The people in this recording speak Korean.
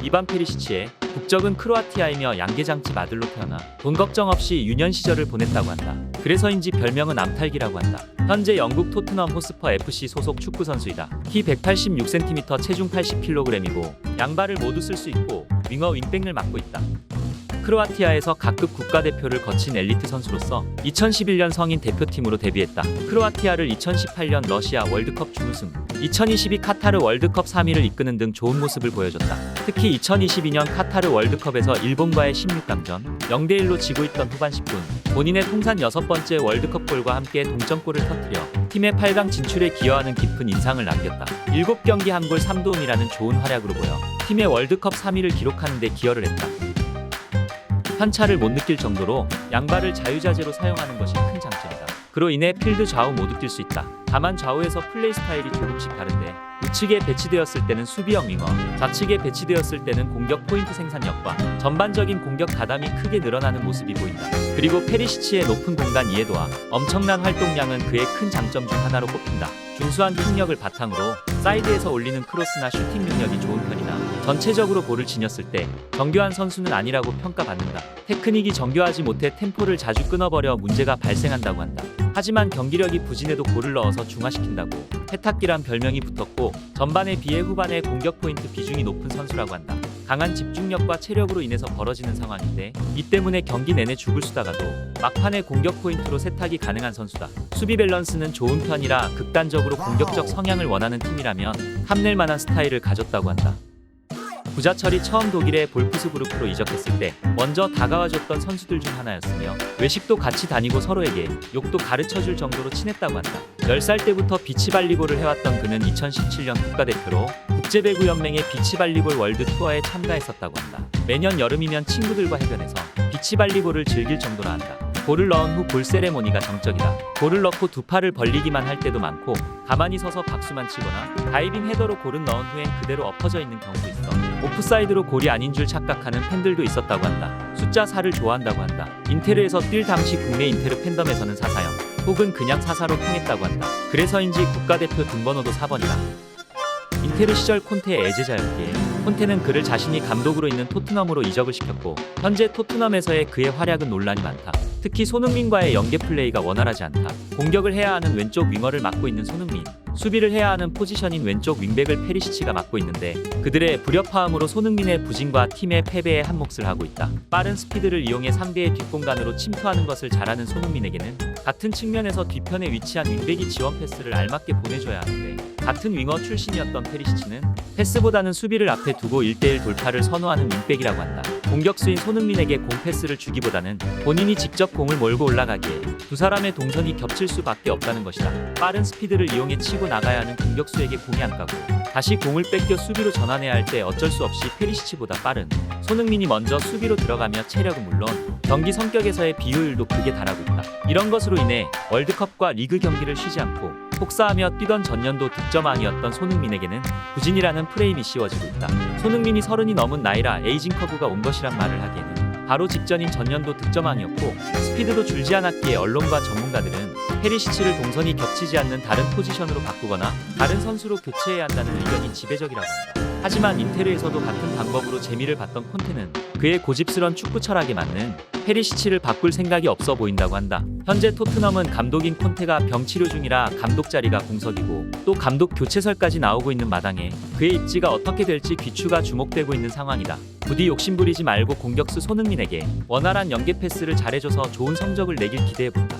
이반 페리시치의 국적은 크로아티아이며 양계장집 아들로 태어나 돈 걱정 없이 유년 시절을 보냈다고 한다. 그래서인지 별명은 암탈기라고 한다. 현재 영국 토트넘 호스퍼 FC 소속 축구 선수이다. 키 186cm, 체중 80kg이고 양발을 모두 쓸 수 있고 윙어 윙백을 맡고 있다. 크로아티아에서 각급 국가대표를 거친 엘리트 선수로서 2011년 성인 대표팀으로 데뷔했다. 크로아티아를 2018년 러시아 월드컵 준우승, 2022 카타르 월드컵 3위를 이끄는 등 좋은 모습을 보여줬다. 특히 2022년 카타르 월드컵에서 일본과의 16강전 0대1로 지고 있던 후반 10분 본인의 통산 6번째 월드컵골과 함께 동점골을 터뜨려 팀의 8강 진출에 기여하는 깊은 인상을 남겼다. 7경기 1골 3도움이라는 좋은 활약으로 보여 팀의 월드컵 3위를 기록하는 데 기여를 했다. 편차를 못 느낄 정도로 양발을 자유자재로 사용하는 것이 큰 장점이다. 그로 인해 필드 좌우 모두 뛸 수 있다. 다만 좌우에서 플레이 스타일이 조금씩 다른데 우측에 배치되었을 때는 수비형 윙어, 좌측에 배치되었을 때는 공격 포인트 생산력과 전반적인 공격 가담이 크게 늘어나는 모습이 보인다. 그리고 페리시치의 높은 공간 이해도와 엄청난 활동량은 그의 큰 장점 중 하나로 꼽힌다. 준수한 킥력을 바탕으로 사이드에서 올리는 크로스나 슈팅 능력이 좋은 편이나 전체적으로 볼을 지녔을 때 정교한 선수는 아니라고 평가받는다. 테크닉이 정교하지 못해 템포를 자주 끊어버려 문제가 발생한다고 한다. 하지만 경기력이 부진해도 골을 넣어서 중화시킨다고 해탁기란 별명이 붙었고 전반에 비해 후반에 공격 포인트 비중이 높은 선수라고 한다. 강한 집중력과 체력으로 인해서 벌어지는 상황인데 이 때문에 경기 내내 죽을 수다가도 막판에 공격 포인트로 세탁이 가능한 선수다. 수비 밸런스는 좋은 편이라 극단적으로 공격적 성향을 원하는 팀이라면 탐낼 만한 스타일을 가졌다고 한다. 구자철이 처음 독일의 볼프스부르크로 이적했을 때 먼저 다가와줬던 선수들 중 하나였으며 외식도 같이 다니고 서로에게 욕도 가르쳐줄 정도로 친했다고 한다. 10살 때부터 비치발리볼을 해왔던 그는 2017년 국가대표로 국제배구연맹의 비치발리볼 월드 투어에 참가했었다고 한다. 매년 여름이면 친구들과 해변에서 비치발리볼을 즐길 정도라 한다. 골을 넣은 후 골 세레모니가 정적이다. 골을 넣고 두 팔을 벌리기만 할 때도 많고 가만히 서서 박수만 치거나 다이빙 헤더로 골은 넣은 후엔 그대로 엎어져 있는 경우도 있어 오프사이드로 골이 아닌 줄 착각하는 팬들도 있었다고 한다. 숫자 4를 좋아한다고 한다. 인테르에서 뛸 당시 국내 인테르 팬덤에서는 4사형 혹은 그냥 4사로 통했다고 한다. 그래서인지 국가대표 등번호도 4번이다. 인테르 시절 콘테의 애제자였기에 콘테는 그를 자신이 감독으로 있는 토트넘으로 이적을 시켰고 현재 토트넘에서의 그의 활약은 논란이 많다. 특히 손흥민과의 연계 플레이가 원활하지 않다. 공격을 해야 하는 왼쪽 윙어를 맡고 있는 손흥민, 수비를 해야 하는 포지션인 왼쪽 윙백을 페리시치가 맡고 있는데 그들의 불협화음으로 손흥민의 부진과 팀의 패배에 한몫을 하고 있다. 빠른 스피드를 이용해 상대의 뒷공간으로 침투하는 것을 잘하는 손흥민에게는 같은 측면에서 뒤편에 위치한 윙백이 지원 패스를 알맞게 보내줘야 하는데 같은 윙어 출신이었던 페리시치는 패스보다는 수비를 앞에 두고 1대1 돌파를 선호하는 윙백이라고 한다. 공격수인 손흥민에게 공 패스를 주기보다는 본인이 직접 공을 몰고 올라가기에 두 사람의 동선이 겹칠 수밖에 없다는 것이다. 빠른 스피드를 이용해 치고 나가야 하는 공격수에게 공이 안 가고 다시 공을 뺏겨 수비로 전환해야 할 때 어쩔 수 없이 페리시치보다 빠른 손흥민이 먼저 수비로 들어가며 체력은 물론 경기 성격에서의 비효율도 크게 달하고 있다. 이런 것으로 인해 월드컵과 리그 경기를 쉬지 않고 폭사하며 뛰던 전년도 득점왕이었던 손흥민에게는 부진이라는 프레임이 씌워지고 있다. 손흥민이 30이 넘은 나이라 에이징 커브가 온 것이란 말을 하기에는 바로 직전인 전년도 득점왕이었고 스피드도 줄지 않았기에 언론과 전문가들은 페리시치를 동선이 겹치지 않는 다른 포지션으로 바꾸거나 다른 선수로 교체해야 한다는 의견이 지배적이라고 한다. 하지만 인테르에서도 같은 방법으로 재미를 봤던 콘테는 그의 고집스런 축구 철학에 맞는 페리시치를 바꿀 생각이 없어 보인다고 한다. 현재 토트넘은 감독인 콘테가 병치료 중이라 감독 자리가 공석이고 또 감독 교체설까지 나오고 있는 마당에 그의 입지가 어떻게 될지 귀추가 주목되고 있는 상황이다. 부디 욕심부리지 말고 공격수 손흥민에게 원활한 연계 패스를 잘해줘서 좋은 성적을 내길 기대해본다.